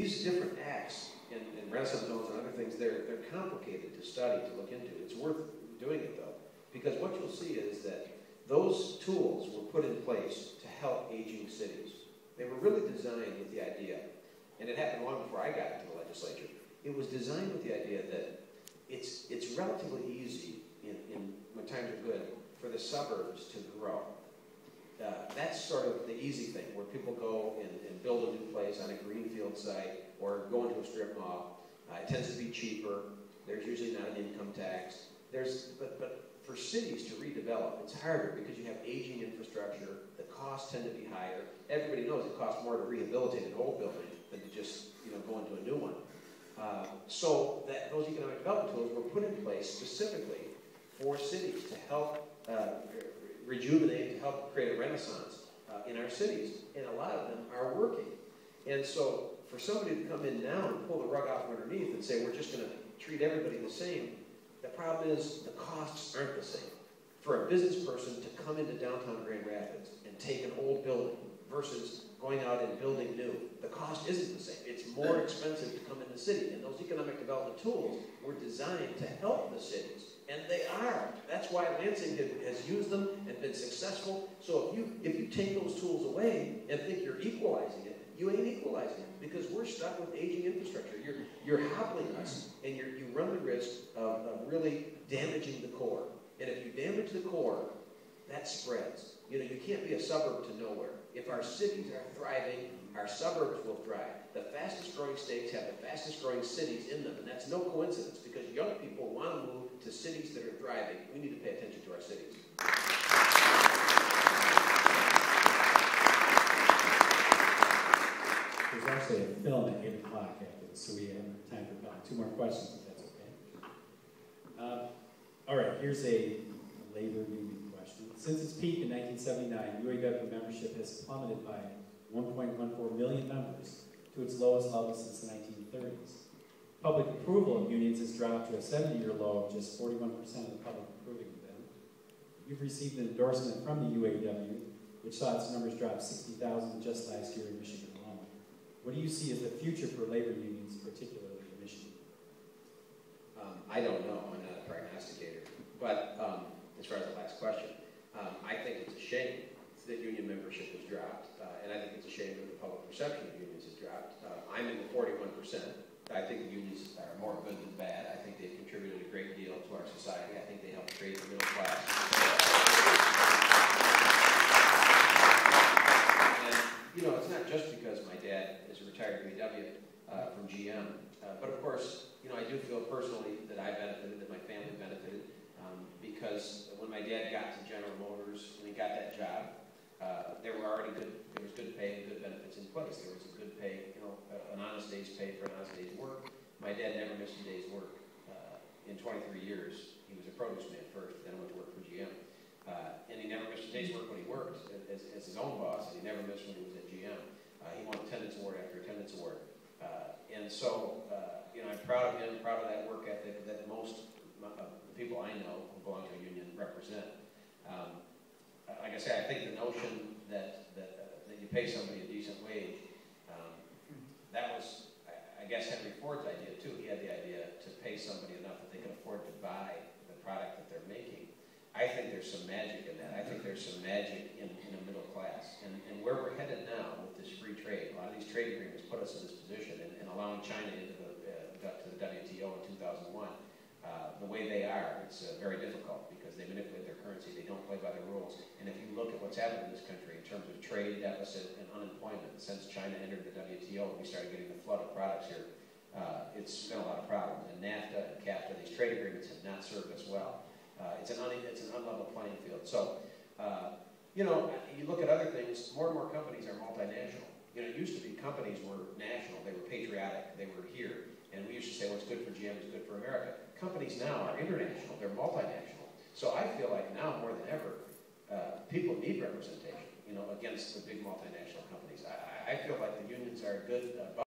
these different acts and Renaissance zones and other things, they're complicated to study, to look into. It's worth doing it, though, because what you'll see is that those tools were put in place to help aging cities. They were really designed with the idea, and it happened long before I got into the legislature, it was designed with the idea that it's relatively easy when times are good for the suburbs to grow. That's sort of the easy thing, where people go and build a new place on a greenfield site or go into a strip mall. It tends to be cheaper. There's usually not an income tax. But for cities to redevelop, it's harder because you have aging infrastructure. The costs tend to be higher. Everybody knows it costs more to rehabilitate an old building than to just go into a new one. So those economic development tools were put in place specifically for cities to help rejuvenate, to help create a renaissance in our cities. And a lot of them are working. And so for somebody to come in now and pull the rug out from underneath and say, we're just going to treat everybody the same, the problem is the costs aren't the same. For a business person to come into downtown Grand Rapids and take an old building versus going out and building new, the cost isn't the same. It's more expensive to come in the city. And those economic development tools were designed to help the cities. And they are. That's why Lansing has used them and been successful. So if you take those tools away and think you're equalizing it, you ain't equalizing it, because we're stuck with aging infrastructure. You're hobbling us, and you run the risk of really damaging the core. And if you damage the core, that spreads. You can't be a suburb to nowhere. If our cities are thriving, our suburbs will thrive. The fastest growing states have the fastest growing cities in them, and that's no coincidence, because young people want to move to cities that are thriving. We need to pay attention to our cities. There's actually a film at 8 o'clock after this, so we have time for about 2 more questions, if that's okay. All right, here's a labor union question. Since its peak in 1979, UAW membership has plummeted by 1.14 million members to its lowest level since the 1930s. Public approval of unions has dropped to a 70-year low of just 41% of the public approving of them. You've received an endorsement from the UAW, which saw its numbers drop 60,000 just last year in Michigan alone. What do you see as the future for labor unions, particularly in Michigan? I don't know. I'm not a prognosticator. But as far as the last question, I think it's a shame that union membership has dropped, and I think it's a shame that the public perception of unions has dropped. I'm in the 41%. I think the unions are more good than bad. I think they've contributed a great deal to our society. I think they help create the middle class. And, it's not just because my dad is a retired VW from GM, but of course, I do feel personally that I benefited, that my family benefited, because when my dad got to General Motors, when he got that job, there was good pay and good benefits in place. There was a good pay, an honest day's pay for an honest day's work. My dad never missed a day's work. In 23 years, he was a produce man first, then went to work for GM. And he never missed a day's work when he worked as his own boss, and he never missed when he was at GM. He won attendance award after attendance award. And so, I'm proud of him, proud of that work ethic that most of the people I know who belong to a union represent. Like I say, I think the notion that you pay somebody a decent wage, that was, I guess, Henry Ford's idea too. He had the idea to pay somebody enough that they could afford to buy the product that they're making. I think there's some magic in that. I think there's some magic in a middle class. And where we're headed now with this free trade, a lot of these trade agreements put us in this position, and allowing China into to the WTO in 2001, the way they are, it's very difficult because they manipulate their currency. They don't play by the rules. And if you look at what's happened in this country in terms of trade deficit and unemployment, since China entered the WTO and we started getting the flood of products here, it's been a lot of problems. And NAFTA and CAFTA, these trade agreements have not served us well. It's an unlevel playing field. So, you look at other things, more and more companies are multinational. It used to be companies were national, they were patriotic, they were here. And we used to say what's good for GM is good for America. Companies now are international, they're multinational. So I feel like now more than ever, people need representation, against the big multinational companies. I feel like the unions are good.